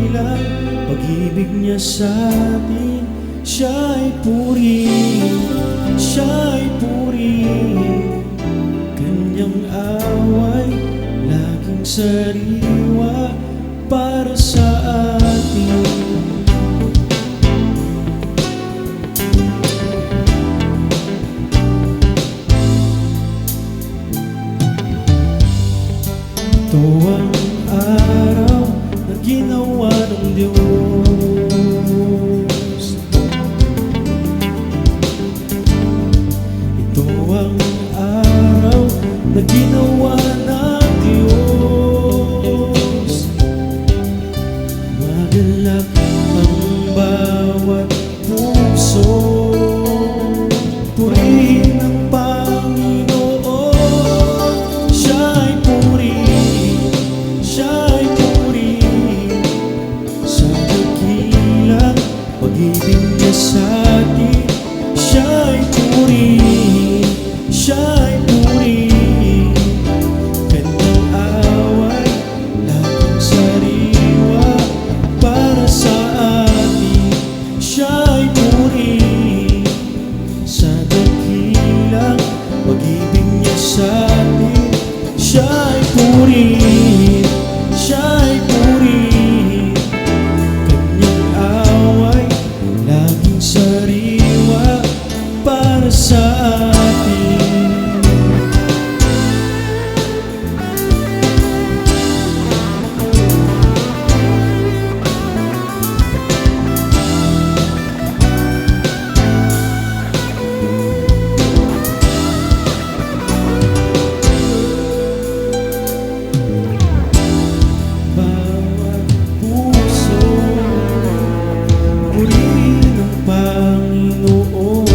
dakilang pag-ibig niya sa atin. Siya'y purihin, siya'y purihin. Kanyang away laging sariwa para sa atin. Ito ang araw na ginawa ng Diyos. Ito ang araw na ginawa ng Diyos. Magalak ang bawat puso, purihin ang Panginoon. Siya'y purihin, siya'y purihin. Sa dakilang pag-ibig niya sa atin. Siya'y purihin, siya'y purihin. Kanyang away laging sariwa para sa atin. Siya'y purihin. Sa dakilang pag-ibig niya sa atin. Siya'y purihin, siya'y purihin. Kanyang away laging sariwa para sa atin. Bawat puso, purihin ang Panginoon.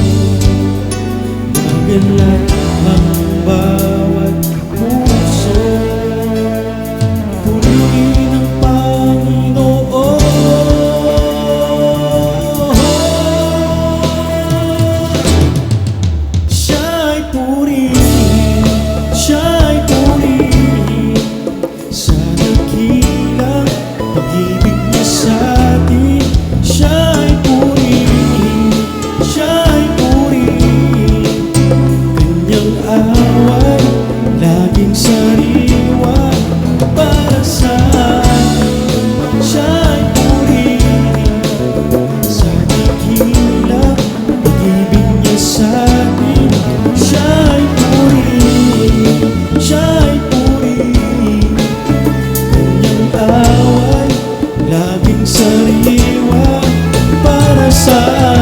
Magalak ang bawat puso, purihin ang Panginoon. Siya'y purihin, siya'y purihin. Sa dakilang pag-ibig niya sa atin. Siya'y purihin, siya'y purihin. Kanyang away laging sariwa para sa atin. Siya'y purihin. Sa dakilang pag-ibig niya sa atin. Siya'y purihin, siya'y purihin. Kanyang away laging sariwa para sa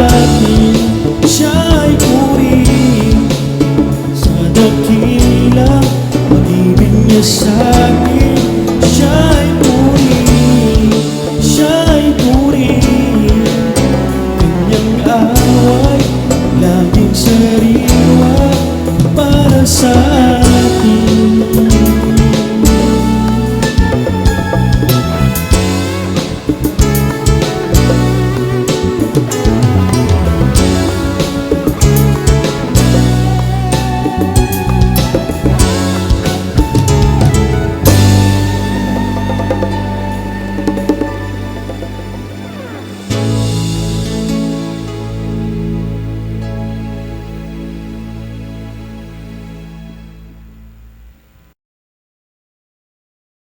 atin. Siya'y purihin. Sa dakilang pag-ibig niya sa atin.